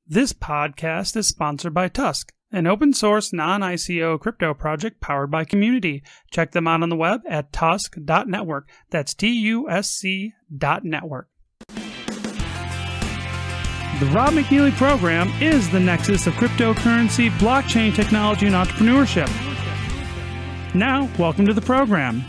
This podcast is sponsored by Tusk, an open-source non-ICO crypto project powered by community. Check them out on the web at tusk.network. That's TUSC.network. The Rob McNealy program is the nexus of cryptocurrency, blockchain technology, and entrepreneurship. Now, welcome to the program.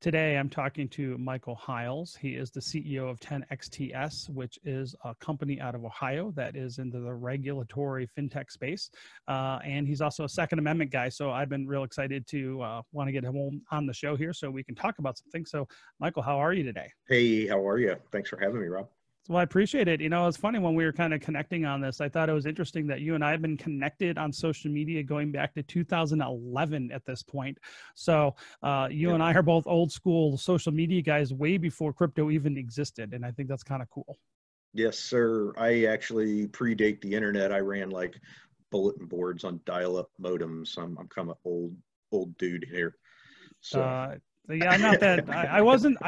Today, I'm talking to Micheal Hiles. He is the CEO of 10XTS, which is a company out of Ohio that is into the regulatory fintech space. And he's also a Second Amendment guy. So I've been real excited to want to get him on the show here so we can talk about some things. So Micheal, how are you today? Hey, how are you? Thanks for having me, Rob. Well, I appreciate it. You know, it's funny when we were kind of connecting on this, I thought it was interesting that you and I have been connected on social media going back to 2011 at this point. So you and I are both old school social media guys way before crypto even existed. And I think that's kind of cool. Yes, sir. I actually predate the internet. I ran like bulletin boards on dial-up modems. I'm kind of old dude here. So. Yeah, not that I wasn't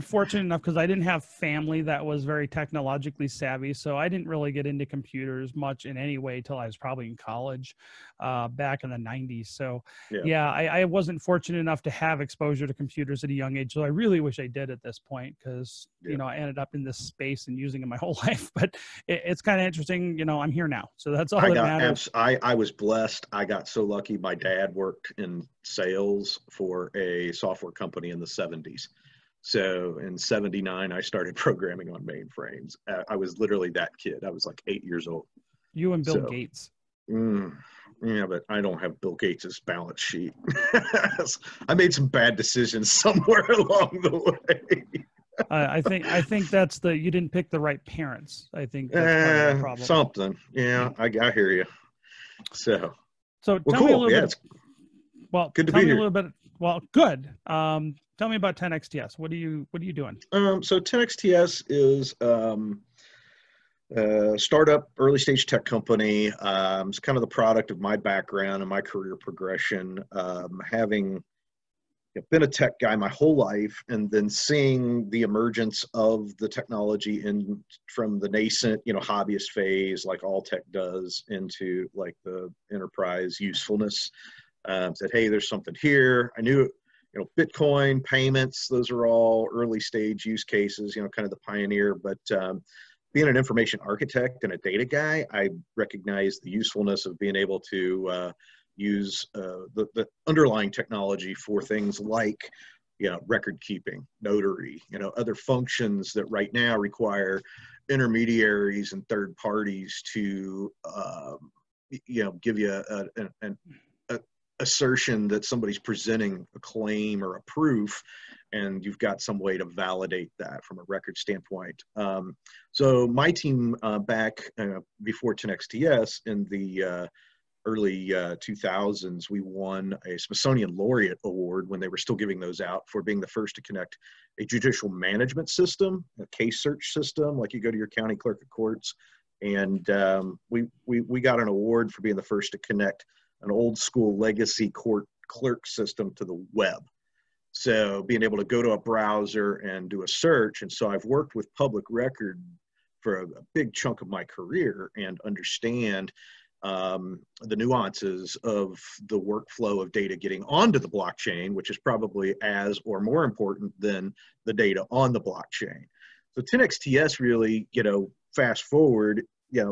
fortunate enough because I didn't have family that was very technologically savvy. So I didn't really get into computers much in any way till I was probably in college back in the 90s. So yeah, I wasn't fortunate enough to have exposure to computers at a young age. So I really wish I did at this point because, you know, I ended up in this space and using it my whole life. But it's kind of interesting. You know, I'm here now. So that's all that matters. I was blessed. I got so lucky. My dad worked in sales for a software company in the 70s. So in 79, I started programming on mainframes. I was literally that kid. I was like 8 years old. You and Bill Gates. Yeah, but I don't have Bill Gates's balance sheet. I made some bad decisions somewhere along the way. I think that's you didn't pick the right parents. I think that's part of the problem. Something. Yeah, I hear you. So tell me a little bit. Well, good to be here. Tell me a little bit. Well, good. Tell me about 10XTS. What are you doing? So 10XTS is a startup, early stage tech company. It's kind of the product of my background and my career progression. Having been a tech guy my whole life, and then seeing the emergence of the technology from the nascent, hobbyist phase, like all tech does, into like the enterprise usefulness. Said, hey, there's something here. I knew, Bitcoin payments, those are all early stage use cases, kind of the pioneer. But being an information architect and a data guy, I recognize the usefulness of being able to use the underlying technology for things like, record keeping, notary, other functions that right now require intermediaries and third parties to, give you an assertion that somebody's presenting a claim or a proof, and you've got some way to validate that from a record standpoint. So my team back before 10XTS in the early 2000s, we won a Smithsonian Laureate Award when they were still giving those out for being the first to connect a judicial management system, a case search system, like you go to your county clerk of courts. And we got an award for being the first to connect an old school legacy court clerk system to the web. So being able to go to a browser and do a search. And so I've worked with public record for a big chunk of my career and understand the nuances of the workflow of data getting onto the blockchain, which is probably as or more important than the data on the blockchain. So 10XTS really, fast forward,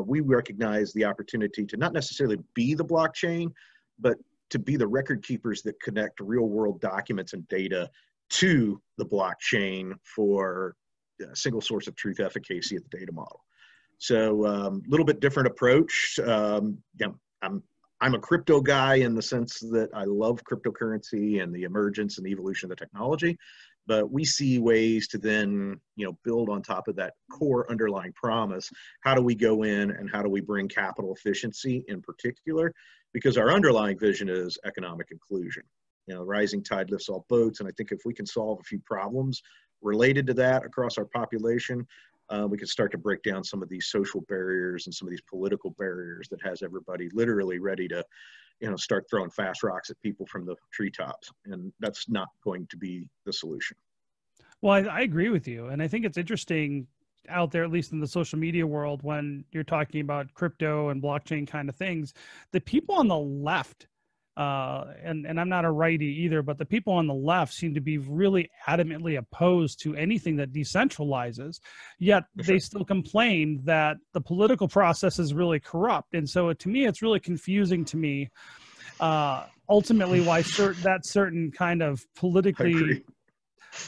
we recognize the opportunity to not necessarily be the blockchain, but to be the record keepers that connect real world documents and data to the blockchain for a single source of truth efficacy of the data model. So a little bit different approach. I'm a crypto guy in the sense that I love cryptocurrency and the emergence and the evolution of the technology. But we see ways to then, build on top of that core underlying promise. How do we go in and how do we bring capital efficiency in particular? Because our underlying vision is economic inclusion. Rising tide lifts all boats. And I think if we can solve a few problems related to that across our population, we can start to break down some of these social barriers and some of these political barriers that has everybody literally ready to, start throwing fast rocks at people from the treetops. And that's not going to be the solution. Well, I agree with you. And I think it's interesting out there, at least in the social media world, when you're talking about crypto and blockchain kind of things, the people on the left, and I'm not a righty either, but the people on the left seem to be really adamantly opposed to anything that decentralizes, yet they still complain that the political process is really corrupt. And so to me, it's really confusing to me, ultimately, why that certain kind of politically,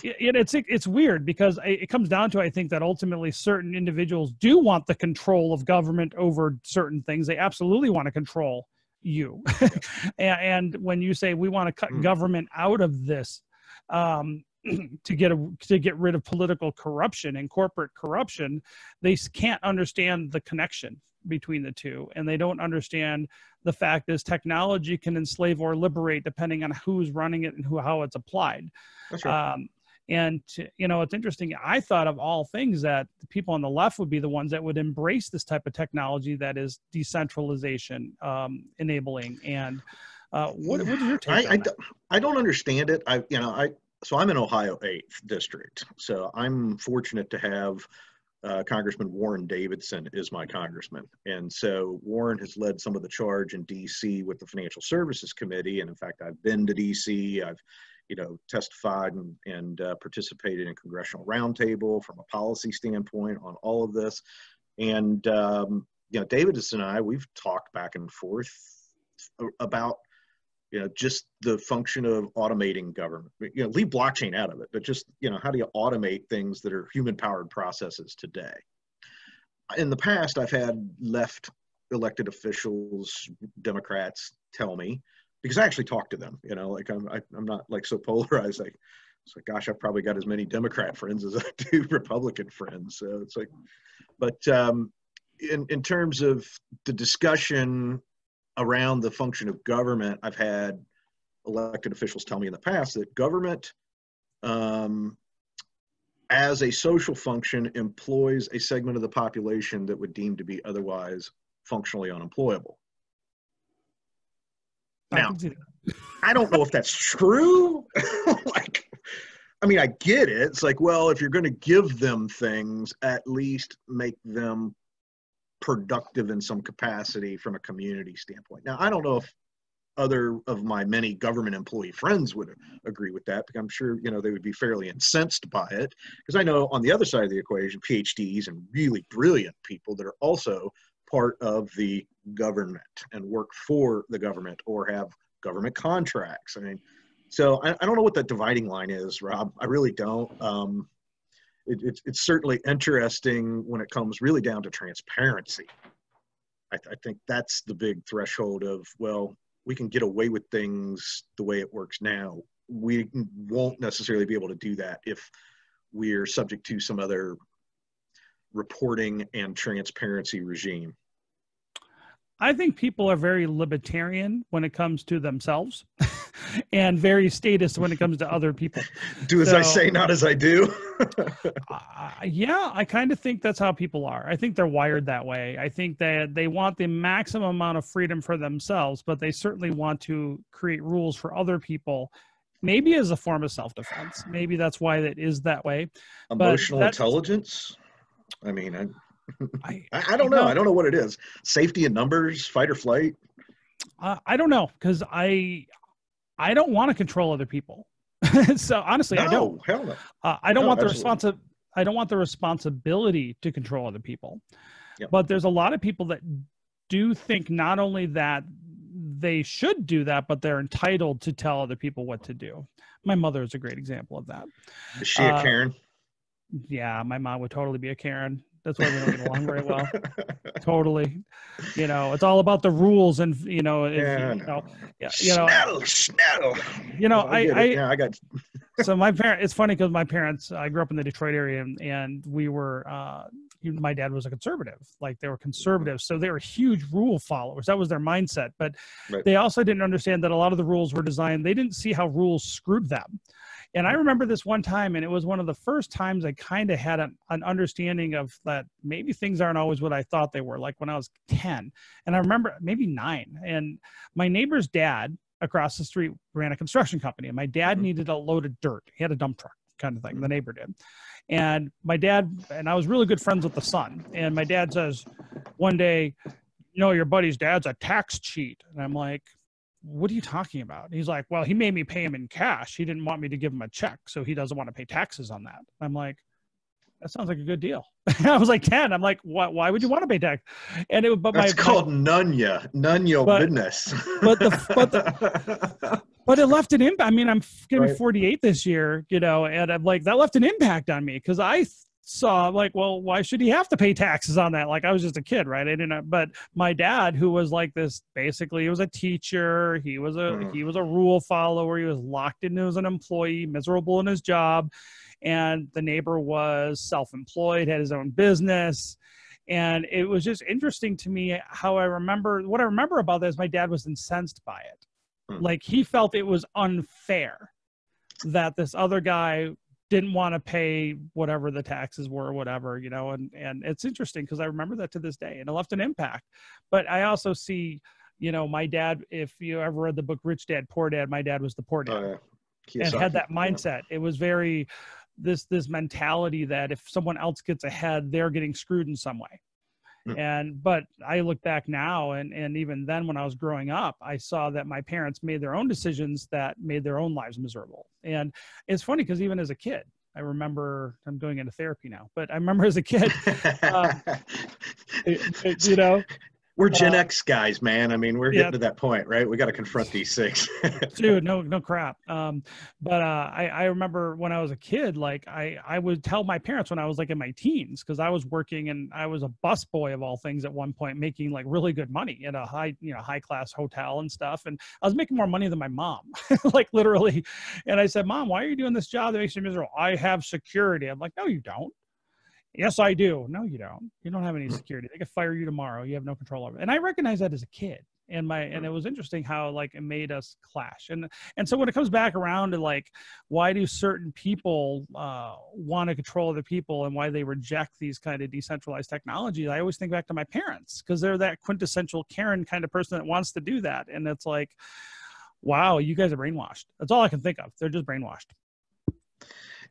it's weird, because it comes down to, I think, that ultimately certain individuals do want the control of government over certain things. They absolutely want to control you. And when you say we want to cut government out of this, to get rid of political corruption and corporate corruption, they can't understand the connection between the two, and they don't understand the fact is technology can enslave or liberate depending on who's running it and how it's applied. That's right. And it's interesting. I thought of all things that the people on the left would be the ones that would embrace this type of technology that is decentralization enabling. And what is your take on that? I don't understand it. So I'm in Ohio 8th District. So I'm fortunate to have Congressman Warren Davidson is my congressman. And so Warren has led some of the charge in DC with the Financial Services Committee. And in fact, I've been to DC. I've testified and participated in congressional roundtable from a policy standpoint on all of this. And, Davidson and I, we've talked back and forth about, just the function of automating government, leave blockchain out of it, but just, how do you automate things that are human powered processes today? In the past, I've had left elected officials, Democrats, tell me, because I actually talk to them, I'm not like so polarized. It's like, gosh, I've probably got as many Democrat friends as I do Republican friends. So it's like, but in terms of the discussion around the function of government, I've had elected officials tell me in the past that government, as a social function, employs a segment of the population that would deem to be otherwise functionally unemployable. Now, I don't know if that's true. I get it. It's like, well, if you're going to give them things, at least make them productive in some capacity from a community standpoint. Now, I don't know if other of my many government employee friends would agree with that, because I'm sure, they would be fairly incensed by it, because I know on the other side of the equation, PhDs and really brilliant people that are also part of the government and work for the government or have government contracts. So I don't know what that dividing line is, Rob. I really don't. It's certainly interesting when it comes really down to transparency. I think that's the big threshold of, well, we can get away with things the way it works now. We won't necessarily be able to do that if we're subject to some other reporting and transparency regime. I think people are very libertarian when it comes to themselves and very statist when it comes to other people. Do as I say, not as I do. Yeah, I kind of think that's how people are. I think they're wired that way. I think that they want the maximum amount of freedom for themselves, but they certainly want to create rules for other people, maybe as a form of self-defense. Maybe that's why it is that way. Emotional intelligence? I don't know. I don't know what it is. Safety in numbers, fight or flight? I don't know, because I don't want to control other people. So honestly, I don't. Hell no. I don't want the responsibility to control other people. Yep. But there's a lot of people that do think not only that they should do that, but they're entitled to tell other people what to do. My mother is a great example of that. Is she a Karen? Yeah, my mom would totally be a Karen. That's why we don't get along very well. Totally. It's all about the rules and, Schnell. I got. So my parents, it's funny because my parents, I grew up in the Detroit area and we were, my dad was a conservative, like they were conservatives. So they were huge rule followers. That was their mindset. But they also didn't understand that a lot of the rules were designed. They didn't see how rules screwed them. And I remember this one time, and it was one of the first times I kind of had an understanding of that maybe things aren't always what I thought they were, like when I was 10. And I remember maybe 9. And my neighbor's dad across the street ran a construction company. And my dad needed a load of dirt. He had a dump truck kind of thing, the neighbor did. And my dad, and I was really good friends with the son. And my dad says one day, you know, your buddy's dad's a tax cheat. And I'm like, what are you talking about? He's like, well, he made me pay him in cash. He didn't want me to give him a check. So he doesn't want to pay taxes on that. I'm like, that sounds like a good deal. I was like 10. I'm like, what? Why would you want to pay tax? And it, but that's called none your business. But it left an impact. I mean, I'm going to be 48 this year, you know, and I'm like, that left an impact on me because I saw like, well, why should he have to pay taxes on that? Like I was just a kid, right? I didn't know, but my dad, who was like this, basically he was a teacher. He was a rule follower. He was locked in as an employee, miserable in his job. And the neighbor was self-employed, had his own business. And it was just interesting to me how what I remember about that is my dad was incensed by it. Like he felt it was unfair that this other guy didn't want to pay whatever the taxes were or whatever, you know, and it's interesting because I remember that to this day and it left an impact. But I also see, you know, my dad, if you ever read the book, Rich Dad, Poor Dad, my dad was the poor dad and had that mindset. It was very, this mentality that if someone else gets ahead, they're getting screwed in some way. But I look back now and even then when I was growing up, I saw that my parents made their own decisions that made their own lives miserable. And it's funny because even as a kid, I remember, I'm going into therapy now, but I remember as a kid, you know, we're Gen X guys, man. I mean, we're getting to that point, right? We got to confront these things. Dude, no crap. But I remember when I was a kid, like I would tell my parents when I was like in my teens, because I was working and I was a busboy of all things at one point, making like really good money in a high class hotel and stuff. And I was making more money than my mom, like literally. And I said, Mom, why are you doing this job that makes you miserable? I have security. I'm like, no, you don't. Yes, I do. No, you don't. You don't have any security. They could fire you tomorrow. You have no control over it. And I recognized that as a kid. And it was interesting how like it made us clash. And so when it comes back around to like, why do certain people want to control other people and why they reject these kind of decentralized technologies, I always think back to my parents because they're that quintessential Karen kind of person that wants to do that. And it's like, wow, you guys are brainwashed. That's all I can think of. They're just brainwashed.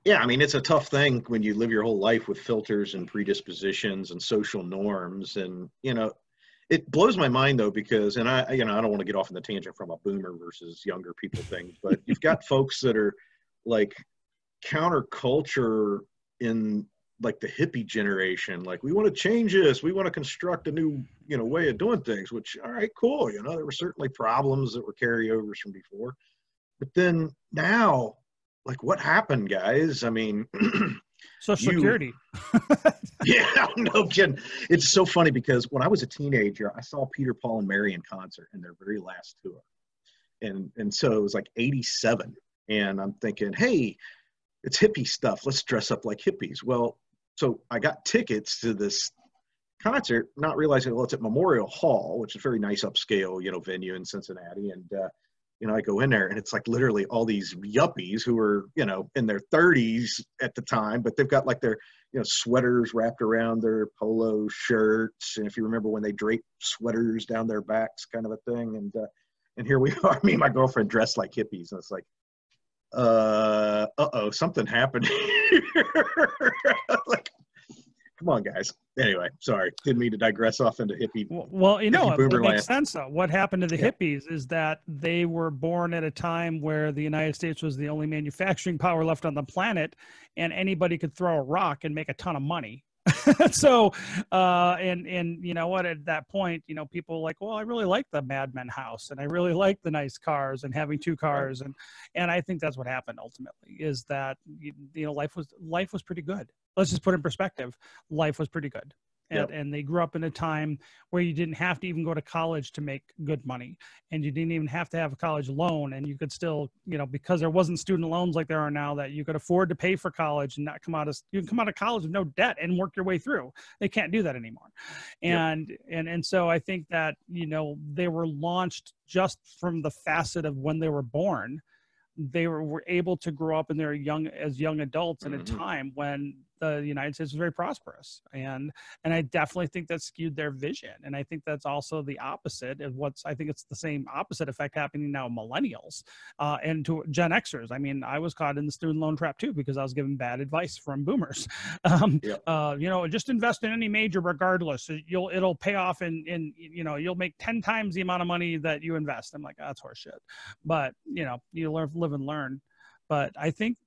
Yeah, I mean, it's a tough thing when you live your whole life with filters and predispositions and social norms. And, you know, it blows my mind, though, because, and I don't want to get off on the tangent from a boomer versus younger people thing, but you've got folks that are like counterculture in like the hippie generation. Like, we want to change this. We want to construct a new, you know, way of doing things, which, all right, cool. You know, there were certainly problems that were carryovers from before. But then now, like, what happened, guys? I mean, Social Security. Yeah, no kidding. It's so funny because when I was a teenager, I saw Peter, Paul, and Mary in concert in their very last tour. And so it was like 87. And I'm thinking, hey, it's hippie stuff. Let's dress up like hippies. Well, so I got tickets to this concert, not realizing, well, it's at Memorial Hall, which is a very nice upscale, you know, venue in Cincinnati. And, you know, I go in there and it's like literally all these yuppies who are, you know, in their 30s at the time, but they've got like their, you know, sweaters wrapped around their polo shirts. And if you remember when they drape sweaters down their backs kind of a thing. And here we are, me and my girlfriend dressed like hippies. And it's like, uh-oh, something happened here. Like, come on, guys. Anyway, sorry. Didn't mean to digress off into hippie. Well, you know, it makes sense, though. What happened to the hippies is that they were born at a time where the United States was the only manufacturing power left on the planet, and anybody could throw a rock and make a ton of money. So, and you know what, at that point, you know, people were like, well, I really like the Mad Men house and I really like the nice cars and having two cars. And I think that's what happened ultimately is that, you know, life was pretty good. Let's just put it in perspective. Life was pretty good. And they grew up in a time where you didn't have to even go to college to make good money. And you didn't even have to have a college loan. And you could still, you know, because there wasn't student loans like there are now that you could afford to pay for college and not you can come out of college with no debt and work your way through. They can't do that anymore. And so I think that, you know, they were launched just from the facet of when they were born. They were able to grow up and they're young adults at a time when the United States was very prosperous, and I definitely think that skewed their vision. And I think that's also the opposite of I think it's the same opposite effect happening now with millennials and to Gen Xers. I mean, I was caught in the student loan trap too because I was given bad advice from boomers. Yep. Just invest in any major regardless. It'll pay off in you'll make 10 times the amount of money that you invest. I'm like, that's horseshit. But you live and learn. But I think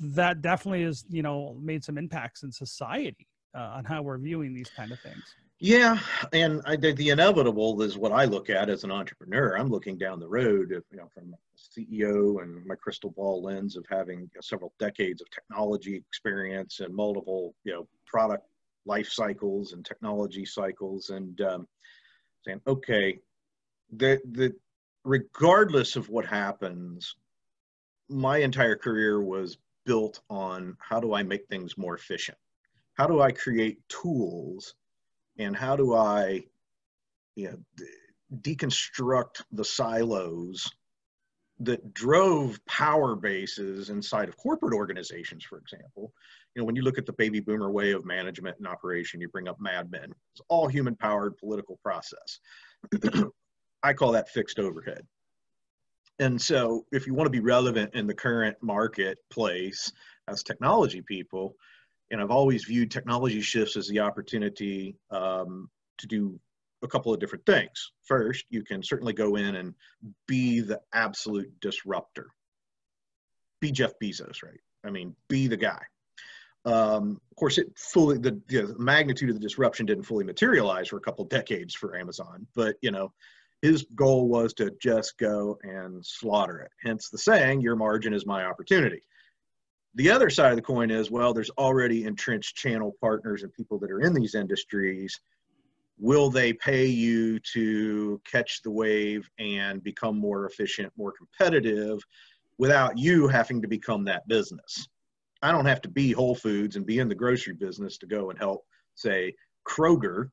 that definitely has, made some impacts in society on how we're viewing these kind of things. Yeah, and the inevitable is what I look at as an entrepreneur. I'm looking down the road, from a CEO and my crystal ball lens of having several decades of technology experience and multiple, product life cycles and technology cycles, and saying, okay, regardless of what happens, my entire career was built on how do I make things more efficient? How do I create tools? And how do I, deconstruct the silos that drove power bases inside of corporate organizations, for example? When you look at the baby boomer way of management and operation, you bring up Mad Men. It's all human-powered political process. I call that fixed overhead. And so if you want to be relevant in the current marketplace as technology people, and I've always viewed technology shifts as the opportunity to do a couple of different things. First, you can certainly go in and be the absolute disruptor. Be Jeff Bezos, right? I mean, be the guy. Of course, the magnitude of the disruption didn't fully materialize for a couple of decades for Amazon, but his goal was to just go and slaughter it. Hence the saying, your margin is my opportunity. The other side of the coin is, well, there's already entrenched channel partners and people that are in these industries. Will they pay you to catch the wave and become more efficient, more competitive without you having to become that business? I don't have to be Whole Foods and be in the grocery business to go and help, say, Kroger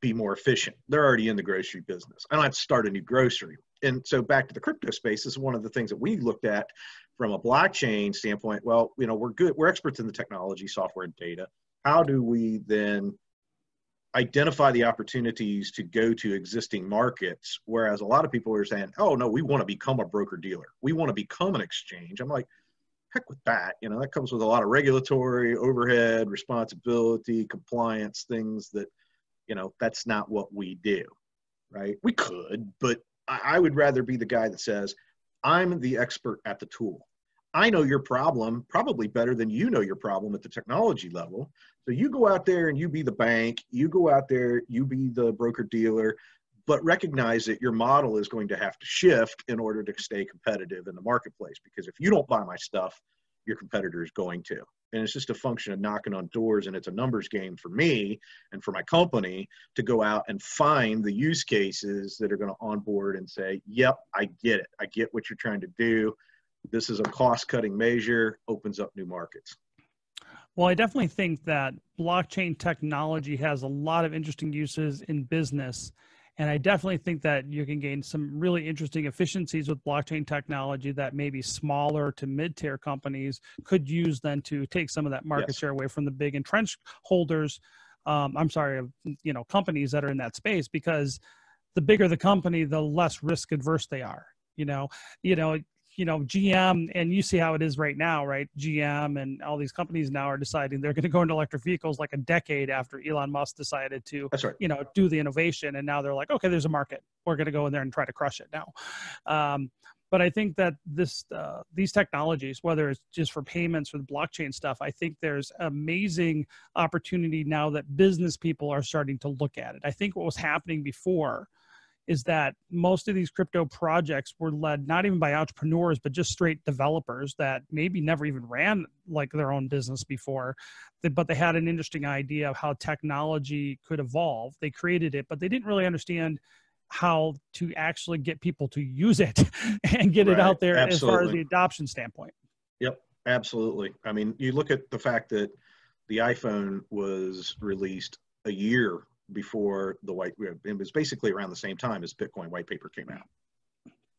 be more efficient. They're already in the grocery business. I don't have to start a new grocery. And so back to the crypto space, this is one of the things that we looked at from a blockchain standpoint. Well, we're experts in the technology, software, and data. How do we then identify the opportunities to go to existing markets? Whereas a lot of people are saying, oh no, we want to become a broker dealer. We want to become an exchange. I'm like, heck with that. That comes with a lot of regulatory overhead, responsibility, compliance, things that, that's not what we do, right? We could, but I would rather be the guy that says, I'm the expert at the tool. I know your problem probably better than you know your problem at the technology level. So you go out there and you be the bank, you go out there, you be the broker dealer, but recognize that your model is going to have to shift in order to stay competitive in the marketplace. Because if you don't buy my stuff, your competitor is going to. And it's just a function of knocking on doors, and it's a numbers game for me and for my company to go out and find the use cases that are going to onboard and say, yep, I get it. I get what you're trying to do. This is a cost-cutting measure, opens up new markets. Well, I definitely think that blockchain technology has a lot of interesting uses in business. And I definitely think that you can gain some really interesting efficiencies with blockchain technology that maybe smaller to mid-tier companies could use then to take some of that market share away from the big entrenched holders. Companies that are in that space, because the bigger the company, the less risk adverse they are. GM, and you see how it is right now, right? GM and all these companies now are deciding they're going to go into electric vehicles like a decade after Elon Musk decided to, That's right, do the innovation. And now they're like, okay, there's a market. We're going to go in there and try to crush it now. But I think that these technologies, whether it's just for payments or the blockchain stuff, I think there's amazing opportunity now that business people are starting to look at it. I think what was happening before is that most of these crypto projects were led not even by entrepreneurs, but just straight developers that maybe never even ran like their own business before, but they had an interesting idea of how technology could evolve. They created it, but they didn't really understand how to actually get people to use it and get it out there. Absolutely. As far as the adoption standpoint. Yep, absolutely. I mean, you look at the fact that the iPhone was released a year before it was basically around the same time as Bitcoin white paper came out.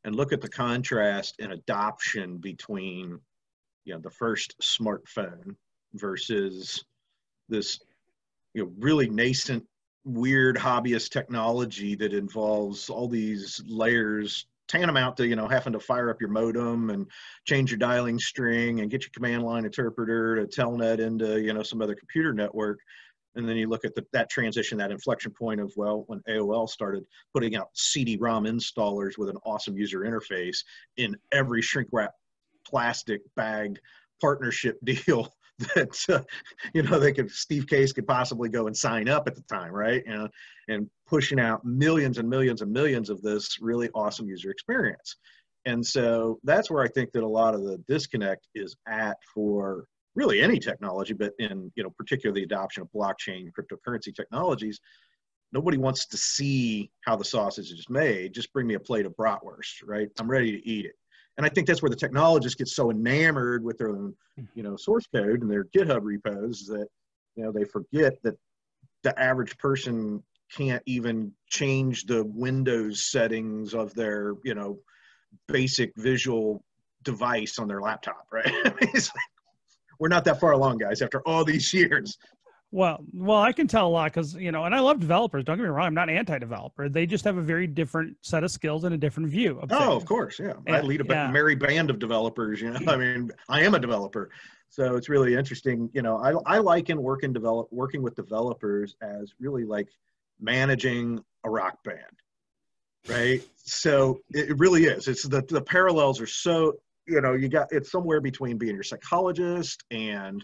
And look at the contrast in adoption between, the first smartphone versus this, really nascent, weird hobbyist technology that involves all these layers, tantamount to, having to fire up your modem and change your dialing string and get your command line interpreter to telnet into, some other computer network. And then you look at that transition, that inflection point of, well, when AOL started putting out CD-ROM installers with an awesome user interface in every shrink wrap plastic bag partnership deal that, Steve Case could possibly go and sign up at the time, right? And pushing out millions and millions and millions of this really awesome user experience. And so that's where I think that a lot of the disconnect is at for really any technology, but in, particularly the adoption of blockchain, cryptocurrency technologies. Nobody wants to see how the sausage is made. Just bring me a plate of bratwurst, right? I'm ready to eat it. And I think that's where the technologists get so enamored with their own, source code and their GitHub repos that, they forget that the average person can't even change the Windows settings of their, basic visual device on their laptop, right? It's like, we're not that far along, guys, after all these years. Well, I can tell a lot because, and I love developers. Don't get me wrong. I'm not anti-developer. They just have a very different set of skills and a different view of things. Of course. Yeah. I lead a merry band of developers, I mean, I am a developer. So it's really interesting. I liken working with developers as really like managing a rock band, right? So it really is. It's the parallels are so, it's somewhere between being your psychologist and,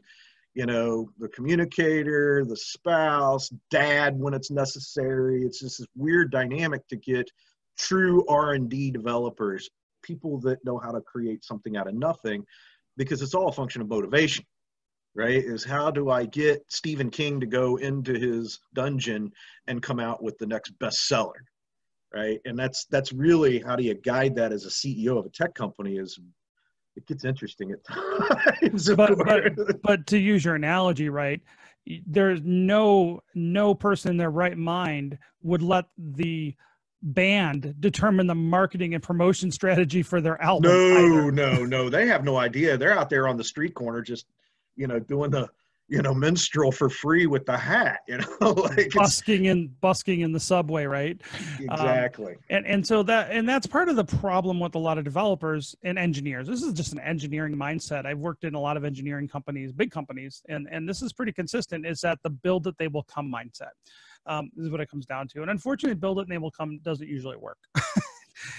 the communicator, the spouse, dad when it's necessary. It's just this weird dynamic to get true R&D developers, people that know how to create something out of nothing, because it's all a function of motivation, right? Is how do I get Stephen King to go into his dungeon and come out with the next bestseller, right? And that's really, how do you guide that as a CEO of a tech company? Is it gets interesting at times. But to use your analogy, right? There's no person in their right mind would let the band determine the marketing and promotion strategy for their album. No. They have no idea. They're out there on the street corner just, doing the, minstrel for free with the hat, like busking in the subway, right? Exactly. And so that's part of the problem with a lot of developers and engineers. This is just an engineering mindset. I've worked in a lot of engineering companies, big companies, and this is pretty consistent, is that the build it, they will come mindset. This is what it comes down to. And unfortunately, build it and they will come doesn't usually work.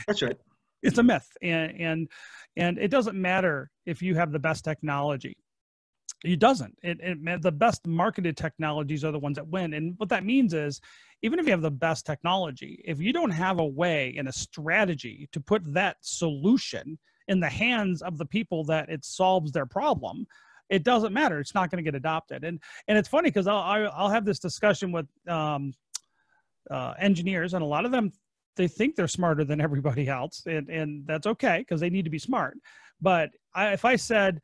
That's right. It's a myth. And it doesn't matter if you have the best technology. It doesn't. The best marketed technologies are the ones that win. And what that means is, even if you have the best technology, if you don't have a way and a strategy to put that solution in the hands of the people that it solves their problem, it doesn't matter. It's not going to get adopted. And it's funny because I'll have this discussion with engineers, and a lot of them, they think they're smarter than everybody else, and that's okay because they need to be smart. But if I said,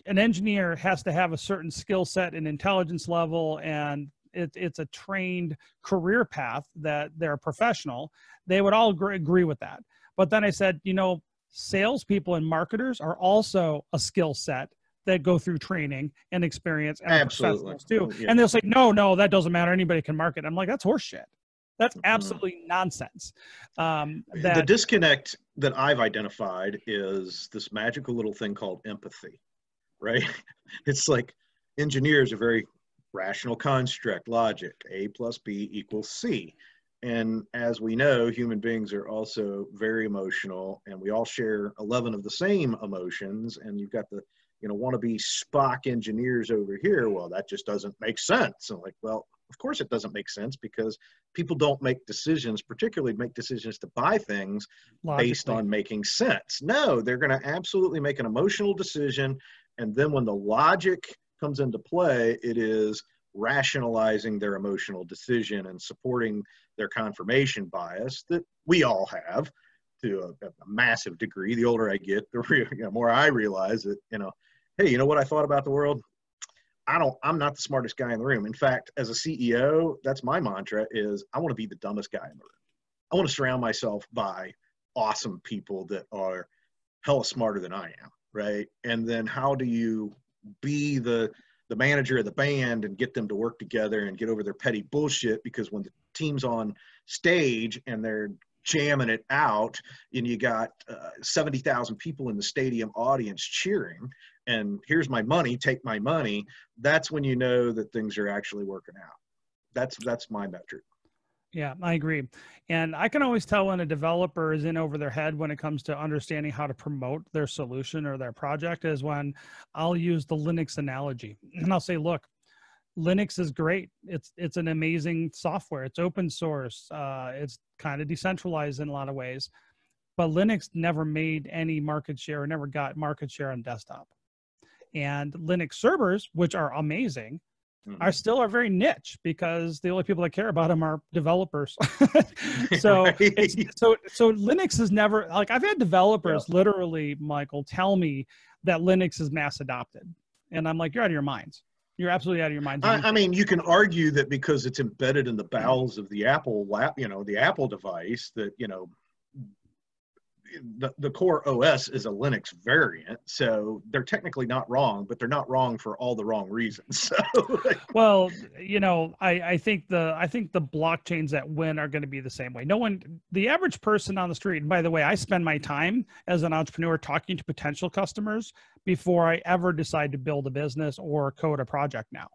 an engineer has to have a certain skill set and intelligence level, and it's a trained career path that they're a professional, they would all agree with that. But then I said, salespeople and marketers are also a skill set that go through training and experience and professionals too. Yeah. And they'll say, no, that doesn't matter. Anybody can market. I'm like, that's horseshit. That's absolutely nonsense. The disconnect that I've identified is this magical little thing called empathy. Right? It's like engineers are very rational construct, logic, A plus B equals C. And as we know, human beings are also very emotional, and we all share 11 of the same emotions. And you've got the, wannabe Spock engineers over here. Well, that just doesn't make sense. And like, well, of course it doesn't make sense, because people don't make decisions, particularly make decisions to buy things based on making sense. No, they're going to absolutely make an emotional decision. And then when the logic comes into play, it is rationalizing their emotional decision and supporting their confirmation bias that we all have to a massive degree. The older I get, the more I realize that, hey, you know what I thought about the world? I'm not the smartest guy in the room. In fact, as a CEO, that's my mantra, is I want to be the dumbest guy in the room. I want to surround myself by awesome people that are hella smarter than I am. Right. And then how do you be the the manager of the band and get them to work together and get over their petty bullshit, because when the team's on stage and they're jamming it out and you got 70,000 people in the stadium audience cheering and here's my money, take my money, that's when you know that things are actually working out. That's my metric. Yeah, I agree. And I can always tell when a developer is in over their head when it comes to understanding how to promote their solution or their project is when I'll use the Linux analogy. And I'll say, look, Linux is great. It's an amazing software. It's open source. It's kind of decentralized in a lot of ways. But Linux never made any market share or never got market share on desktop. And Linux servers, which are amazing, are still very niche because the only people that care about them are developers. So, Right. so Linux is never, like, I've had developers literally, Michael, tell me that Linux is mass adopted. And I'm like, you're out of your minds. You're absolutely out of your minds. I mean, you can argue that because it's embedded in the bowels of the Apple the Apple device, that, the core OS is a Linux variant, so they're technically not wrong, but they're not wrong for all the wrong reasons. So, well, I think the blockchains that win are going to be the same way. The average person on the street, and by the way, I spend my time as an entrepreneur talking to potential customers before I ever decide to build a business or code a project now.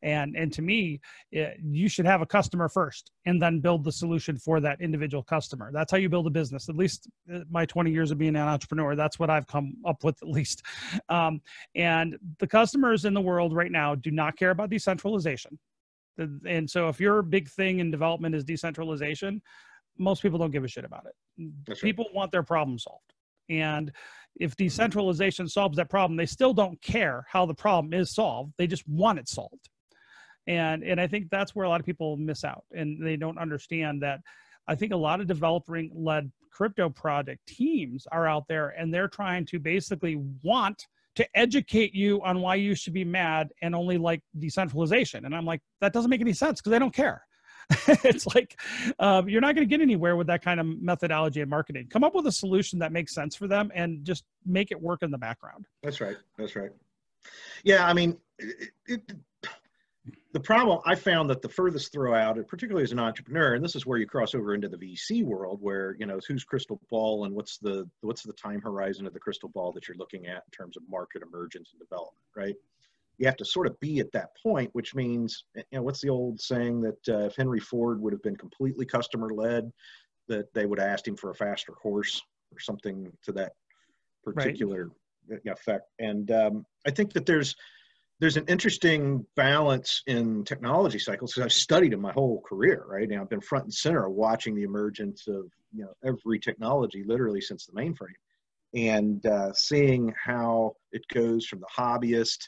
And to me, you should have a customer first and then build the solution for that individual customer. That's how you build a business. At least my 20 years of being an entrepreneur, that's what I've come up with, at least. And the customers in the world right now do not care about decentralization. And so if your big thing in development is decentralization, most people don't give a shit about it. That's people want their problem solved. And if decentralization solves that problem, they still don't care how the problem is solved. They just want it solved. And I think that's where a lot of people miss out, and they don't understand that. I think a lot of developing-led crypto product teams are out there, and they're trying to basically want to educate you on why you should be mad and only like decentralization. And I'm like, that doesn't make any sense because they don't care. It's like, you're not going to get anywhere with that kind of methodology and marketing. Come up with a solution that makes sense for them and just make it work in the background. That's right. That's right. Yeah, I mean, the problem, I found that the furthest throw out, and particularly as an entrepreneur, and this is where you cross over into the VC world, where, whose crystal ball and what's the time horizon of the crystal ball that you're looking at in terms of market emergence and development, right? You have to sort of be at that point, which means, what's the old saying that if Henry Ford would have been completely customer led, that they would have asked him for a faster horse or something to that particular effect. And I think that there's an interesting balance in technology cycles, because I've studied them my whole career, right? And I've been front and center watching the emergence of, every technology literally since the mainframe, and seeing how it goes from the hobbyist.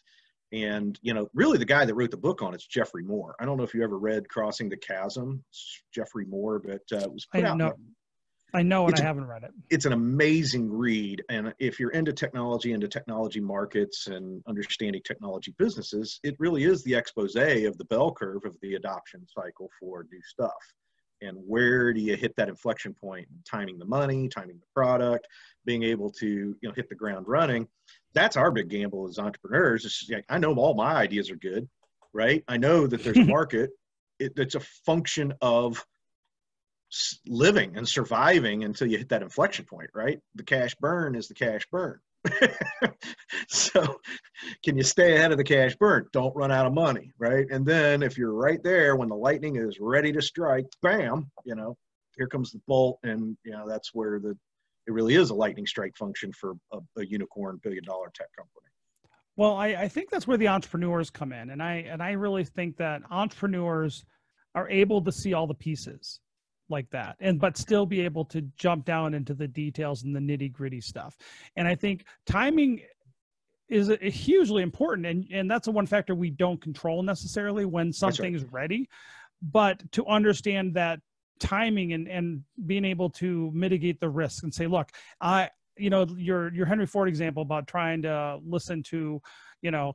And, really the guy that wrote the book on it's Jeffrey Moore. I don't know if you ever read Crossing the Chasm. It's Jeffrey Moore, but it was put out. I know, and I haven't read it. It's an amazing read. And if you're into technology markets and understanding technology businesses, it really is the expose of the bell curve of the adoption cycle for new stuff. And where do you hit that inflection point? Timing the money, timing the product, being able to, hit the ground running. That's our big gamble as entrepreneurs. It's like, I know all my ideas are good, right? I know that there's a market. It's a function of living and surviving until you hit that inflection point, right? The cash burn is the cash burn. So can you stay ahead of the cash burn? Don't run out of money, right? And then if you're right there when the lightning is ready to strike, bam, here comes the bolt. And, that's where it really is a lightning strike function for a unicorn billion-dollar tech company. Well, I think that's where the entrepreneurs come in. And I really think that entrepreneurs are able to see all the pieces like that, but still be able to jump down into the details and the nitty gritty stuff. And I think timing is a hugely important, and that's the one factor we don't control necessarily when something's ready, but to understand that timing and being able to mitigate the risk and say, look, your Henry Ford example about trying to listen to,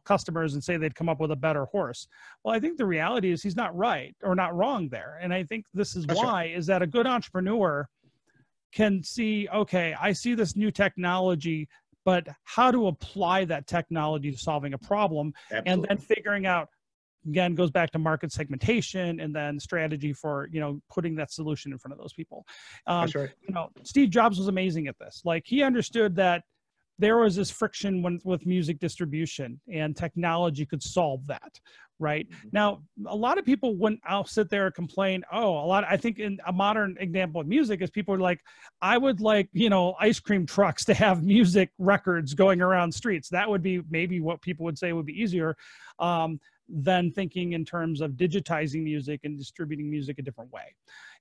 customers and say they'd come up with a better horse. Well, I think the reality is he's not right or not wrong there. And I think this is is that a good entrepreneur can see, okay, I see this new technology but how to apply that technology to solving a problem. Absolutely. And then figuring out, again, goes back to market segmentation and then strategy for, putting that solution in front of those people. That's right. Steve Jobs was amazing at this. Like, he understood that there was this friction with music distribution, and technology could solve that. Right. Mm-hmm. Now, a lot of people wouldn't, I'll sit there and complain. I think in a modern example of music is people are like, I would like, ice cream trucks to have music records going around streets. That would be maybe what people would say would be easier than thinking in terms of digitizing music and distributing music a different way.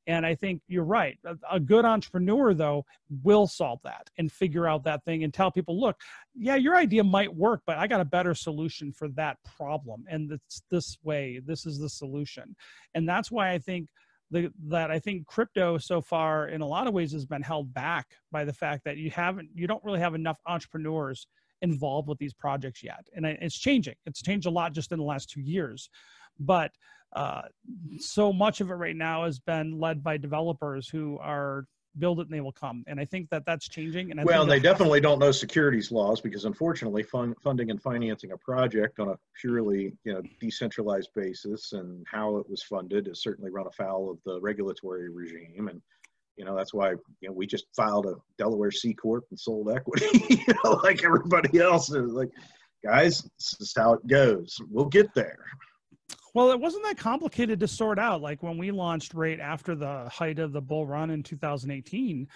And I think you're right. A good entrepreneur, though, will solve that and figure out that thing and tell people, look, yeah, your idea might work, but I got a better solution for that problem. And it's this way. This is the solution. And that's why I think I think crypto so far in a lot of ways has been held back by the fact that you don't really have enough entrepreneurs involved with these projects yet. And it's changing. It's changed a lot just in the last 2 years. But so much of it right now has been led by developers who are build it and they will come. And I think that that's changing. And they definitely don't know securities laws, because unfortunately funding and financing a project on a purely decentralized basis and how it was funded has certainly run afoul of the regulatory regime. And that's why we just filed a Delaware C Corp and sold equity, like everybody else. Is like, guys, this is how it goes. We'll get there. Well, it wasn't that complicated to sort out. Like, when we launched right after the height of the bull run in 2018,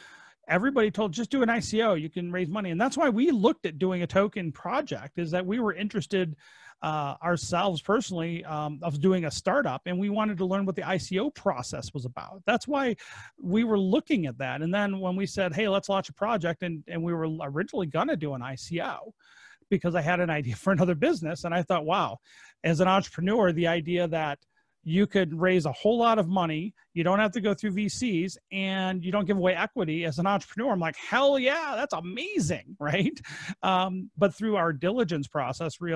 everybody told, just do an ICO, you can raise money. And that's why we looked at doing a token project, is that we were interested ourselves personally of doing a startup, and we wanted to learn what the ICO process was about. That's why we were looking at that. And then when we said, hey, let's launch a project, and we were originally going to do an ICO, because I had an idea for another business. And I thought, wow, as an entrepreneur, the idea that you could raise a whole lot of money, you don't have to go through VCs, and you don't give away equity as an entrepreneur, I'm like, hell yeah, that's amazing, right? But through our diligence process, we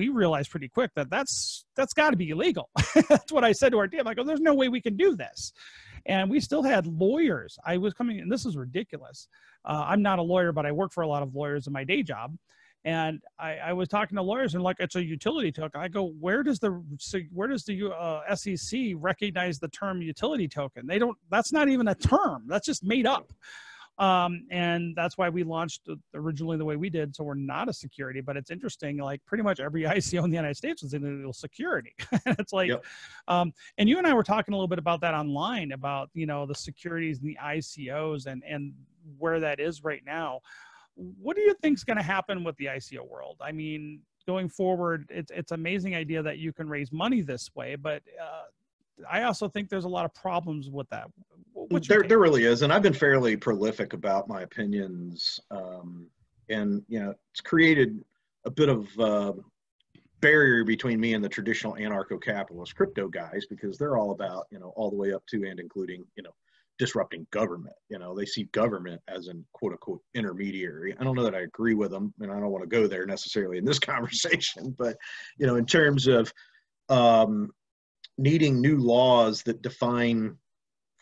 realized pretty quick that that's got to be illegal. That's what I said to our team. I go, there's no way we can do this. And we still had lawyers. I was coming, and this is ridiculous. I'm not a lawyer, but I work for a lot of lawyers in my day job. And I was talking to lawyers, and like, it's a utility token. I go, where does the SEC recognize the term utility token? They don't. That's not even a term. That's just made up. And that's why we launched originally the way we did. So we're not a security, but it's interesting. Like, pretty much every ICO in the United States was in illegal security. It's like, yep. And you and I were talking a little bit about that online, about the securities and the ICOs and where that is right now. What do you think is going to happen with the ICO world? I mean, going forward, it's an amazing idea that you can raise money this way, but I also think there's a lot of problems with that. There really is, and I've been fairly prolific about my opinions, and it's created a bit of barrier between me and the traditional anarcho-capitalist crypto guys, because they're all about all the way up to and including disrupting government. They see government as an quote unquote intermediary. I don't know that I agree with them, and I don't want to go there necessarily in this conversation, but in terms of needing new laws that define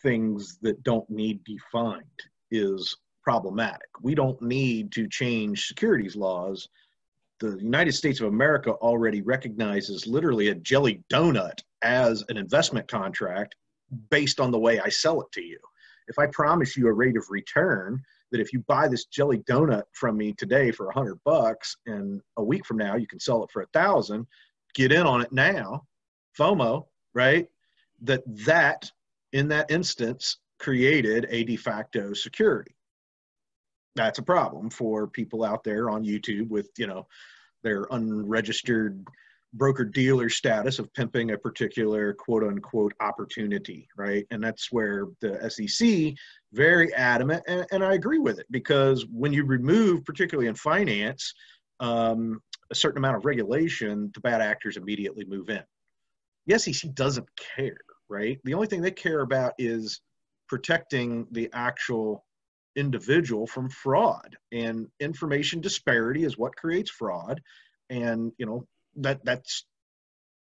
things that don't need defined is problematic. We don't need to change securities laws. The United States of America already recognizes literally a jelly donut as an investment contract based on the way I sell it to you. If I promise you a rate of return that if you buy this jelly donut from me today for $100 and a week from now you can sell it for $1,000, get in on it now, FOMO, right? That in that instance created a de facto security. That's a problem for people out there on YouTube with their unregistered broker-dealer status of pimping a particular quote-unquote opportunity, right? And that's where the SEC, very adamant, and I agree with it, because when you remove, particularly in finance, a certain amount of regulation, the bad actors immediately move in. The SEC doesn't care, right? The only thing they care about is protecting the actual individual from fraud, and information disparity is what creates fraud. And that's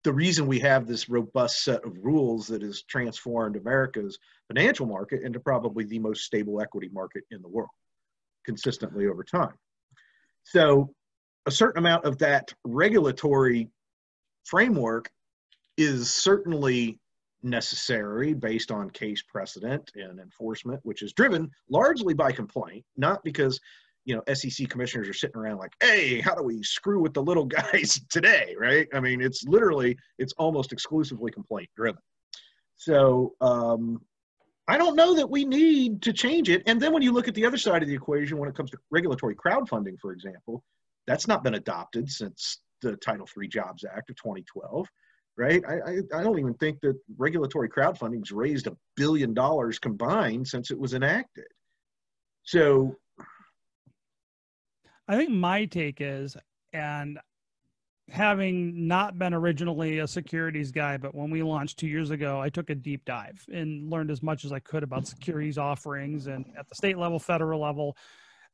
the reason we have this robust set of rules that has transformed America's financial market into probably the most stable equity market in the world consistently over time. So a certain amount of that regulatory framework is certainly necessary based on case precedent and enforcement, which is driven largely by complaint, not because SEC commissioners are sitting around like, hey, how do we screw with the little guys today, right? I mean, it's almost exclusively complaint driven. So I don't know that we need to change it. And then when you look at the other side of the equation, when it comes to regulatory crowdfunding, for example, that's not been adopted since the Title III Jobs Act of 2012, right? I don't even think that regulatory crowdfunding's raised $1 billion combined since it was enacted. So I think my take is, and having not been originally a securities guy, but when we launched 2 years ago, I took a deep dive and learned as much as I could about securities offerings, and at the state level, federal level.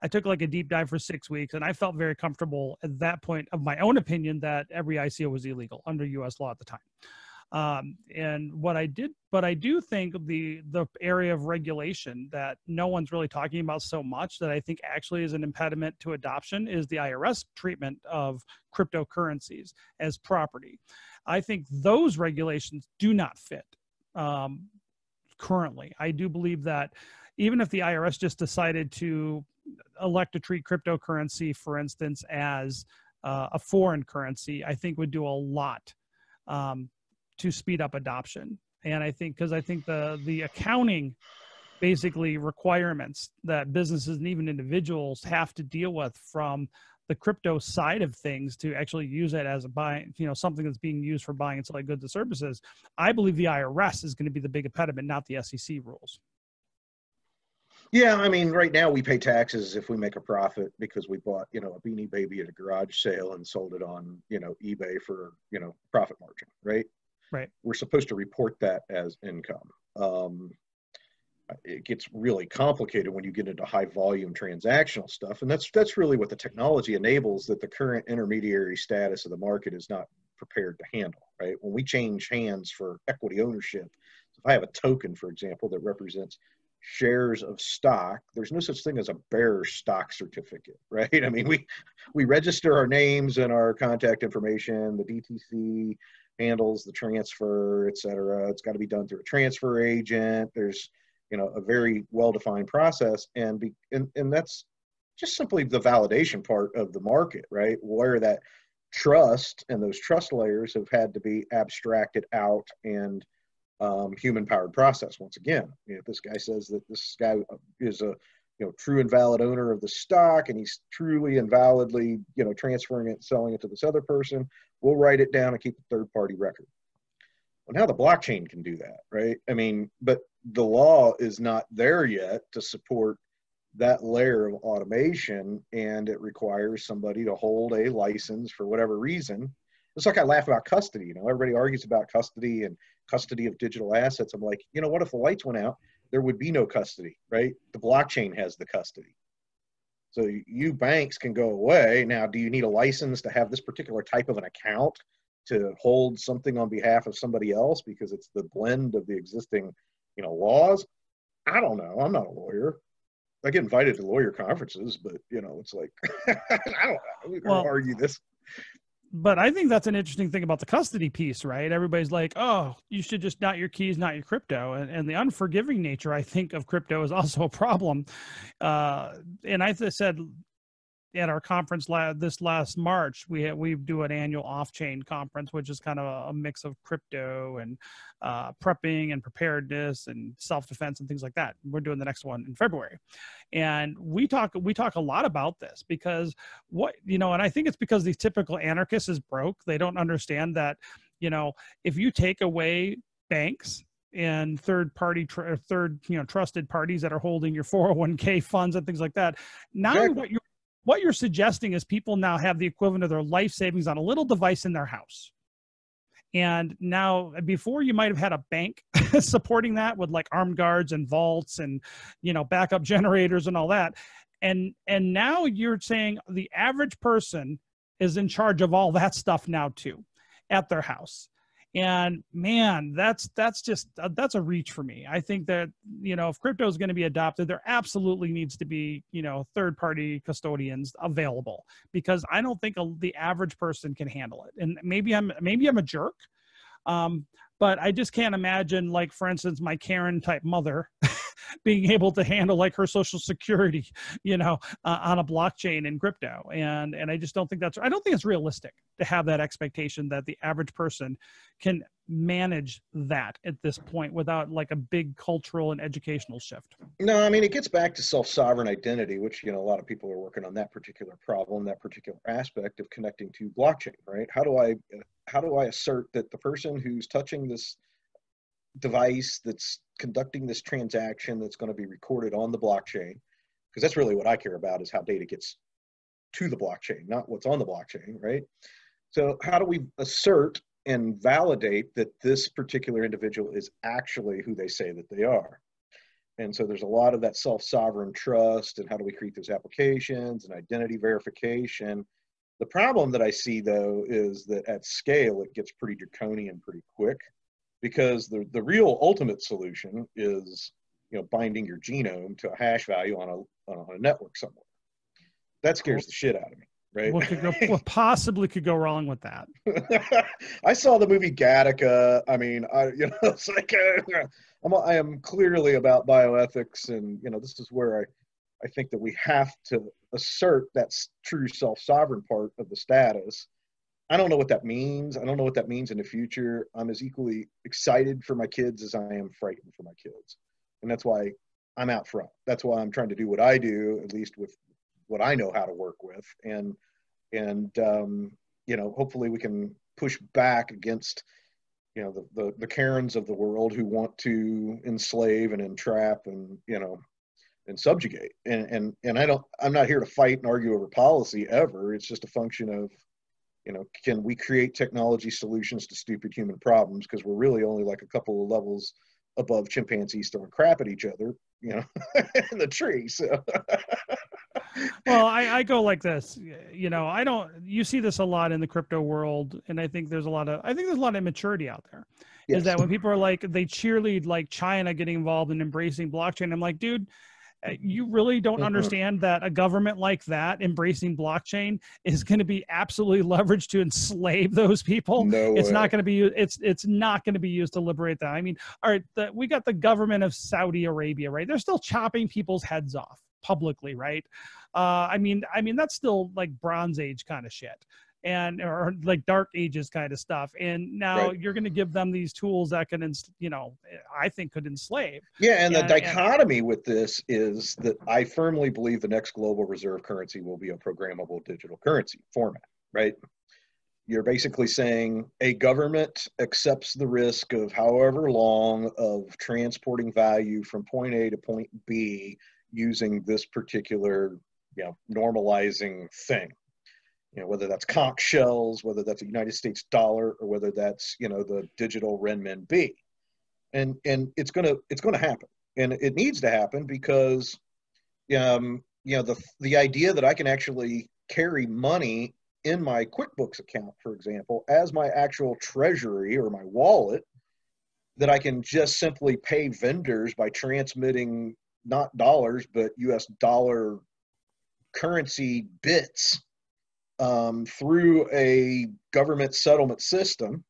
I took like a deep dive for 6 weeks, and I felt very comfortable at that point of my own opinion that every ICO was illegal under US law at the time. And what I did, but I do think the area of regulation that no one's really talking about so much that I think actually is an impediment to adoption is the IRS treatment of cryptocurrencies as property. I think those regulations do not fit currently. I do believe that even if the IRS just decided to elect to treat cryptocurrency, for instance, as a foreign currency, I think would do a lot to speed up adoption. And I think, because I think the accounting basically requirements that businesses and even individuals have to deal with from the crypto side of things to actually use it as a buy, something that's being used for buying and selling goods and services, I believe the IRS is going to be the big impediment, not the SEC rules. Yeah, I mean, right now we pay taxes if we make a profit because we bought, a Beanie Baby at a garage sale and sold it on, eBay for, profit margin, right? Right. We're supposed to report that as income. It gets really complicated when you get into high volume transactional stuff. And that's really what the technology enables that the current intermediary status of the market is not prepared to handle, right? When we change hands for equity ownership, if I have a token, for example, that represents shares of stock, there's no such thing as a bearer stock certificate, right? I mean, we register our names and our contact information. The DTC handles the transfer, et cetera. It's got to be done through a transfer agent. There's, a very well-defined process, and that's just simply the validation part of the market, right? Where that trust and those trust layers have had to be abstracted out and human-powered process. Once again, if this guy says that this guy is a true and valid owner of the stock, and he's truly and validly transferring it, selling it to this other person, we'll write it down and keep a third-party record. Well, now the blockchain can do that, right? I mean, but the law is not there yet to support that layer of automation, and it requires somebody to hold a license for whatever reason. It's like I laugh about custody. Everybody argues about custody and custody of digital assets. I'm like, what if the lights went out? There would be no custody, right? The blockchain has the custody. So you banks can go away. Now, do you need a license to have this particular type of an account to hold something on behalf of somebody else because it's the blend of the existing, laws? I don't know. I'm not a lawyer. I get invited to lawyer conferences, but, it's like, I don't know. We can argue this. But I think that's an interesting thing about the custody piece, right? Everybody's like, oh, you should just not your keys, not your crypto. And the unforgiving nature, I think, of crypto is also a problem. And I said at our conference this last March, we do an annual off-chain conference, which is kind of a mix of crypto and prepping and preparedness and self-defense and things like that. We're doing the next one in February. And we talk a lot about this because and I think it's because these typical anarchists is broke. They don't understand that, if you take away banks and third-party, trusted parties that are holding your 401k funds and things like that, now exactly. What you're suggesting is people now have the equivalent of their life savings on a little device in their house. And now, before you might have had a bank supporting that with like armed guards and vaults and, backup generators and all that. And now you're saying the average person is in charge of all that stuff now too at their house. And man, that's just, that's a reach for me. I think that, you know, if crypto is going to be adopted, there absolutely needs to be, you know, third party custodians available, because I don't think the average person can handle it. And maybe I'm a jerk. But I just can't imagine, like, for instance, my Karen type mother being able to handle like her social security, you know, on a blockchain in crypto. And I just don't think I don't think it's realistic to have that expectation that the average person can manage that at this point without like a big cultural and educational shift. No, I mean, it gets back to self-sovereign identity, which, you know, a lot of people are working on that particular problem, that particular aspect of connecting to blockchain, right? How do I assert that the person who's touching this device, that's conducting this transaction, that's going to be recorded on the blockchain, because that's really what I care about, is how data gets to the blockchain, not what's on the blockchain, right? So how do we assert and validate that this particular individual is actually who they say that they are? And so there's a lot of that self-sovereign trust, and how do we create those applications and identity verification. The problem that I see, though, is that at scale, it gets pretty draconian pretty quick, because the real ultimate solution is, you know, binding your genome to a hash value on a network somewhere. That scares the shit out of me, right? What possibly could go wrong with that? I saw the movie Gattaca. I mean, it's like I am clearly about bioethics, and, you know, this is where I think that we have to assert that true self-sovereign part of the status. I don't know what that means. I don't know what that means in the future. I'm as equally excited for my kids as I am frightened for my kids. And that's why I'm out front. That's why I'm trying to do what I do, at least with what I know how to work with. And you know, hopefully we can push back against, you know, the Karens of the world who want to enslave and entrap and, you know, and subjugate. And I'm not here to fight and argue over policy ever. It's just a function of, you know, can we create technology solutions to stupid human problems? Because we're really only like a couple of levels above chimpanzees throwing crap at each other, you know, in the tree. So, well, I go like this, you know, you see this a lot in the crypto world. And I think there's a lot of immaturity out there. Yes. Is that when people are like, they cheerlead like China getting involved in embracing blockchain. I'm like, dude, you really don't understand that a government like that embracing blockchain is going to be absolutely leveraged to enslave those people. No it's way. not going to be, it's not going to be used to liberate them. I mean, all right, we got the government of Saudi Arabia, right? They're still chopping people's heads off publicly, right? I mean, that's still like Bronze Age kind of shit. Or like Dark Ages kind of stuff. And now you're going to give them these tools that can, you know, I think could enslave. Yeah. And the dichotomy with this is that I firmly believe the next global reserve currency will be a programmable digital currency format, right? You're basically saying a government accepts the risk of however long of transporting value from point A to point B using this particular, you know, normalizing thing. You know, whether that's conch shells, whether that's a United States dollar, or whether that's, you know, the digital renminbi, and it's gonna happen, and it needs to happen because, you know, the idea that I can actually carry money in my QuickBooks account, for example, as my actual treasury or my wallet, that I can just simply pay vendors by transmitting not dollars but U.S. dollar currency bits through a government settlement system,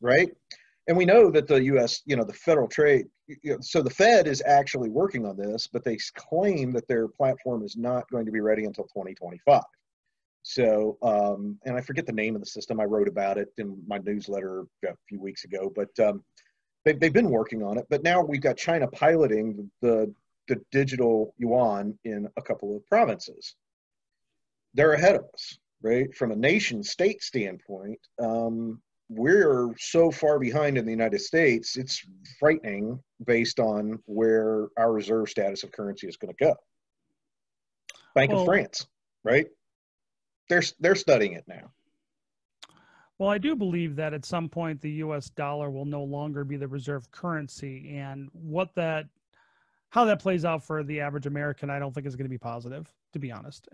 right? And we know that the U.S., you know, the federal trade, you know, so the Fed is actually working on this, but they claim that their platform is not going to be ready until 2025. So, and I forget the name of the system. I wrote about it in my newsletter a few weeks ago, but they've been working on it. But now we've got China piloting the digital yuan in a couple of provinces. They're ahead of us. Right? From a nation state standpoint, we're so far behind in the United States, it's frightening based on where our reserve status of currency is going to go. Bank of France, right? They're studying it now. Well, I do believe that at some point the US dollar will no longer be the reserve currency, and how that plays out for the average American, I don't think is going to be positive, to be honest.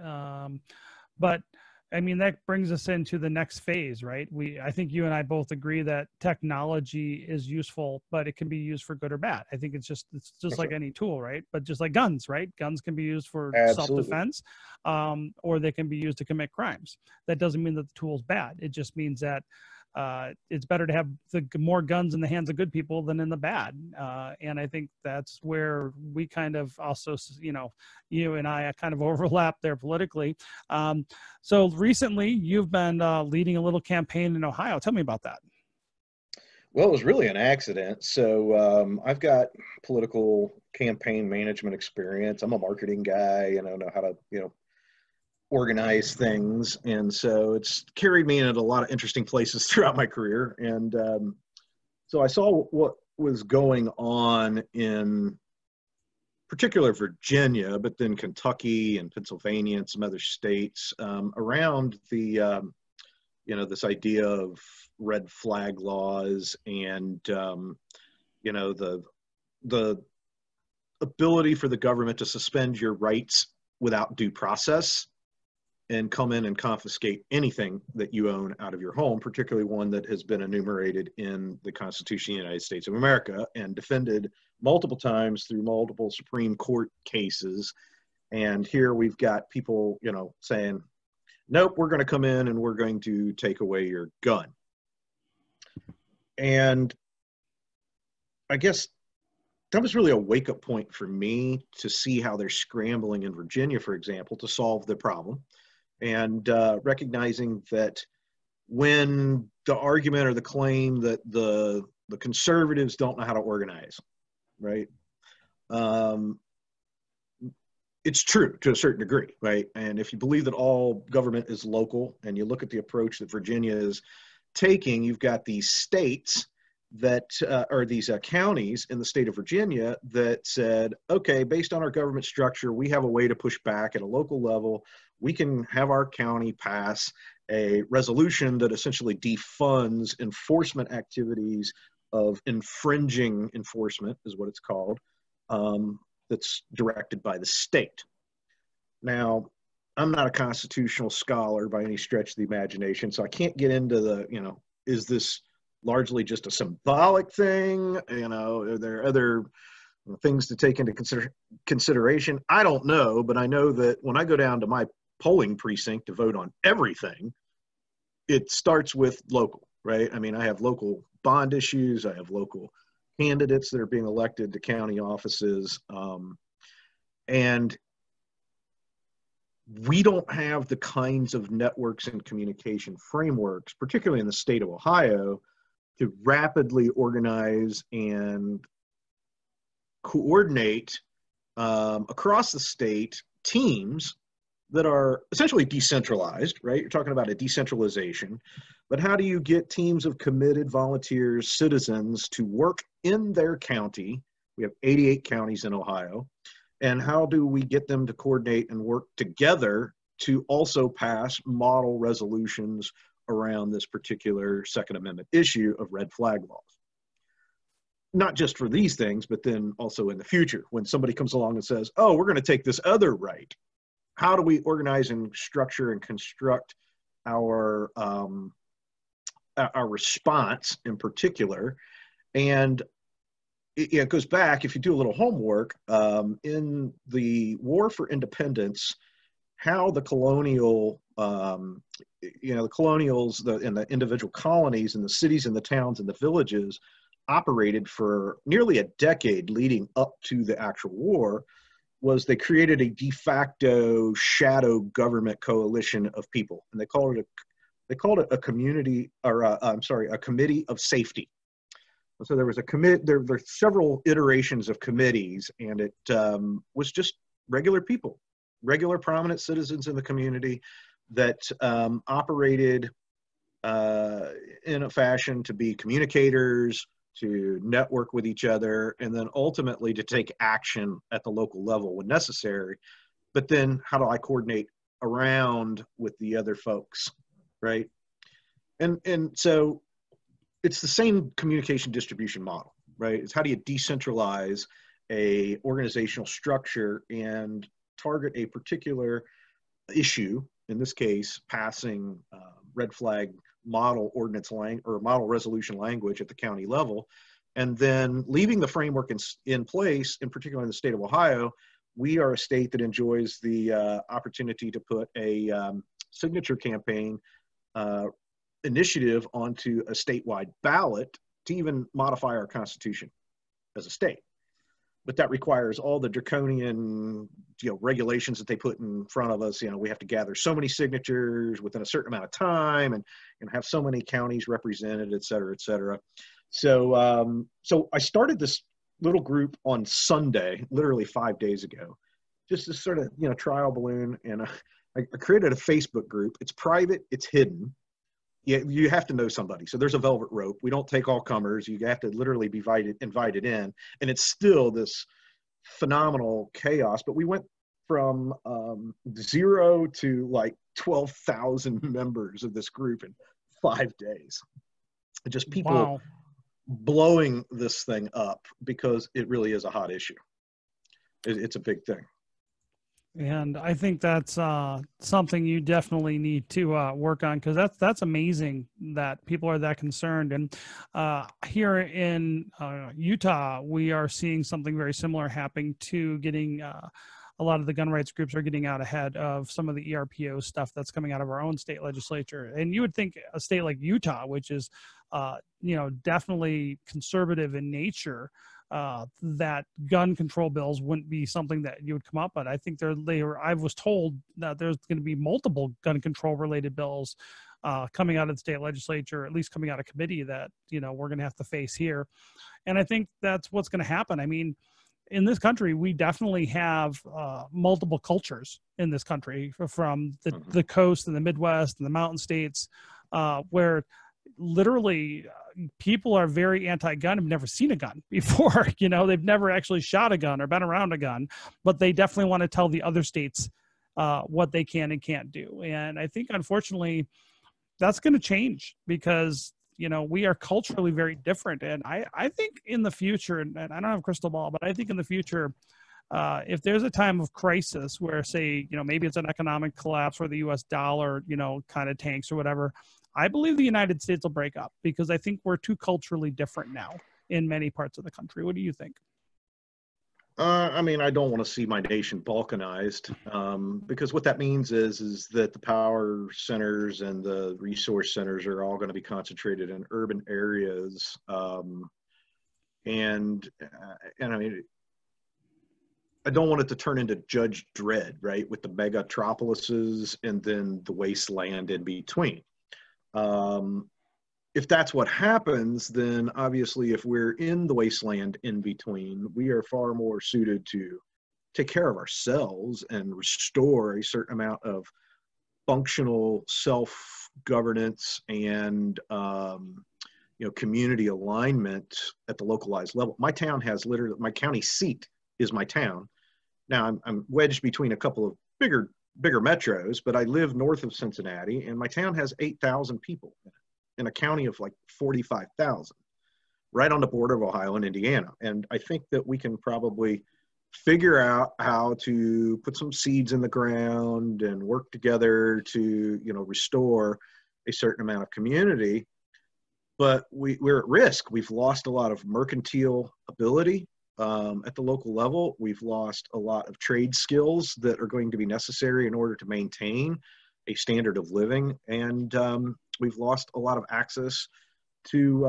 But I mean, that brings us into the next phase, right? I think you and I both agree that technology is useful, but it can be used for good or bad. I think it's just That's like right. any tool, right? But just like guns, right? Guns can be used for Absolutely. self-defense, or they can be used to commit crimes. That doesn't mean that the tool's bad. It just means that it's better to have the more guns in the hands of good people than in the bad. And I think that's where we kind of also, you and I kind of overlap there politically. So recently you've been leading a little campaign in Ohio. Tell me about that. Well, it was really an accident. So I've got political campaign management experience. I'm a marketing guy, and I know how to, organize things. And so it's carried me into a lot of interesting places throughout my career. And so I saw what was going on in particular Virginia, but then Kentucky and Pennsylvania and some other states around this idea of red flag laws and the ability for the government to suspend your rights without due process and come in and confiscate anything that you own out of your home, particularly one that has been enumerated in the Constitution of the United States of America and defended multiple times through multiple Supreme Court cases. And here we've got people, saying, nope, we're going to come in and we're going to take away your gun. And I guess that was really a wake-up point for me to see how they're scrambling in Virginia, for example, to solve the problem. And recognizing that when the argument or the claim that the conservatives don't know how to organize, right? It's true to a certain degree, right? And if you believe that all government is local and you look at the approach that Virginia is taking, you've got these states that or these counties in the state of Virginia that said, okay, based on our government structure, we have a way to push back at a local level. We can have our county pass a resolution that essentially defunds enforcement activities of infringing enforcement, is what it's called, that's directed by the state. Now, I'm not a constitutional scholar by any stretch of the imagination, so I can't get into the, is this largely just a symbolic thing? Are there other things to take into consideration? I don't know, but I know that when I go down to my polling precinct to vote on everything, it starts with local, right? I mean, I have local bond issues. I have local candidates that are being elected to county offices. And we don't have the kinds of networks and communication frameworks, particularly in the state of Ohio, to rapidly organize and coordinate across the state teams that are essentially decentralized, right? You're talking about a decentralization, but how do you get teams of committed volunteers, citizens to work in their county? We have 88 counties in Ohio. And how do we get them to coordinate and work together to also pass model resolutions around this particular Second Amendment issue of red flag laws? Not just for these things, but then also in the future, when somebody comes along and says, oh, we're going to take this other right. How do we organize and structure and construct our response in particular? And it goes back, if you do a little homework, in the War for Independence, how the colonial, the colonials and the individual colonies and the cities and the towns and the villages operated for nearly a decade leading up to the actual war, was they created a de facto shadow government coalition of people, and they called it a community, or a committee of safety. So there was there were several iterations of committees, and it was just regular people, regular prominent citizens in the community that operated in a fashion to be communicators, to network with each other, and then ultimately to take action at the local level when necessary. But then how do I coordinate around with the other folks, right? And so it's the same communication distribution model, right? It's how do you decentralize a organizational structure and target a particular issue in this case, passing red flag model ordinance or model resolution language at the county level, and then leaving the framework in place, in particular in the state of Ohio. We are a state that enjoys the opportunity to put a signature campaign initiative onto a statewide ballot to even modify our constitution as a state. But that requires all the draconian, regulations that they put in front of us. We have to gather so many signatures within a certain amount of time, and have so many counties represented, et cetera, et cetera. So, so I started this little group on Sunday, literally 5 days ago, just to sort of, trial balloon. And I created a Facebook group. It's private, it's hidden. You have to know somebody. So there's a velvet rope. We don't take all comers. You have to literally be invited in. And it's still this phenomenal chaos. But we went from 0 to like 12,000 members of this group in 5 days. Just people Wow. blowing this thing up because it really is a hot issue. It's a big thing. And I think that's something you definitely need to work on, because that's amazing that people are that concerned. And here in Utah, we are seeing something very similar happening to getting a lot of the gun rights groups are getting out ahead of some of the ERPO stuff that's coming out of our own state legislature. And you would think a state like Utah, which is definitely conservative in nature, that gun control bills wouldn't be something that you would come up with. I think I was told that there's going to be multiple gun control related bills coming out of the state legislature, at least coming out of committee, that, we're going to have to face here. And I think that's what's going to happen. I mean, in this country, we definitely have multiple cultures in this country, from the coast and the Midwest and the mountain states, where literally people are very anti-gun, have never seen a gun before. They've never actually shot a gun or been around a gun, but they definitely want to tell the other states what they can and can't do. And I think, unfortunately, that's going to change, because we are culturally very different. And I think in the future, and I don't have a crystal ball, but I think in the future, if there's a time of crisis where, say, maybe it's an economic collapse where the US dollar, kind of tanks or whatever, I believe the United States will break up, because I think we're too culturally different now in many parts of the country. What do you think? I mean, I don't want to see my nation balkanized, because what that means is that the power centers and the resource centers are all going to be concentrated in urban areas. And I mean, I don't want it to turn into Judge Dredd, right? With the megatropolises and then the wasteland in between. If that's what happens, then obviously if we're in the wasteland in between, we are far more suited to take care of ourselves and restore a certain amount of functional self-governance and community alignment at the localized level. My town has literally, my county seat is my town. Now I'm wedged between a couple of bigger metros, but I live north of Cincinnati, and my town has 8,000 people in a county of like 45,000, right on the border of Ohio and Indiana. And I think that we can probably figure out how to put some seeds in the ground and work together to, restore a certain amount of community. But we're at risk. We've lost a lot of mercantile ability at the local level. We've lost a lot of trade skills that are going to be necessary in order to maintain a standard of living. And we've lost a lot of access to,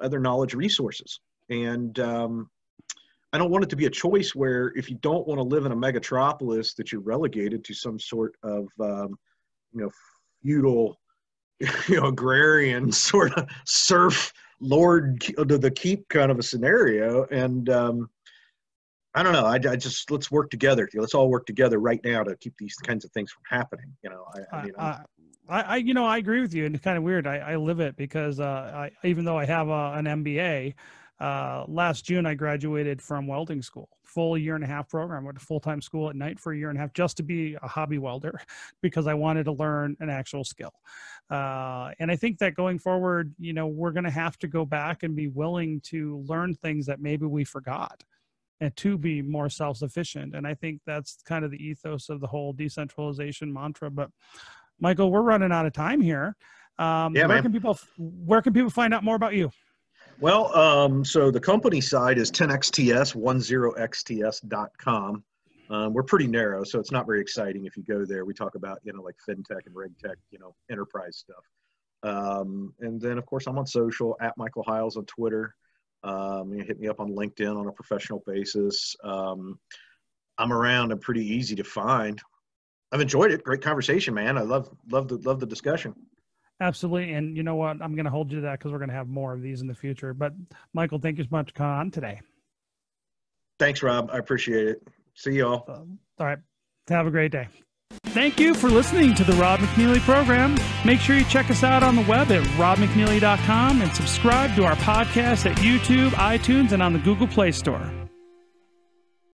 other knowledge resources. And I don't want it to be a choice where, if you don't want to live in a megatropolis, that you're relegated to some sort of, feudal, agrarian sort of serf lord to the keep kind of a scenario. And I don't know. I just, let's work together. Let's all work together right now to keep these kinds of things from happening. I agree with you, and it's kind of weird. I live it, because even though I have an MBA, last June I graduated from welding school, full 1.5-year program. Went to full-time school at night for 1.5 years just to be a hobby welder, because I wanted to learn an actual skill. And I think that going forward, we're going to have to go back and be willing to learn things that maybe we forgot. and to be more self-sufficient. And I think that's kind of the ethos of the whole decentralization mantra. But Michael, we're running out of time here. Where can people find out more about you? Well, so the company side is 10xts, 10xts.com. We're pretty narrow, so it's not very exciting if you go there. We talk about, like fintech and regtech, enterprise stuff. And then, of course, I'm on social, at Micheal Hiles on Twitter. Hit me up on LinkedIn on a professional basis. I'm around. I'm pretty easy to find. I've enjoyed it. Great conversation, man. I love the discussion. Absolutely. And you know what? I'm going to hold you to that because we're going to have more of these in the future. But Michael, thank you so much for coming on today. Thanks, Rob. I appreciate it. See you all. All right. Have a great day. Thank you for listening to the Rob McNealy program. Make sure you check us out on the web at robmcnealy.com and subscribe to our podcast at YouTube, iTunes, and on the Google Play Store.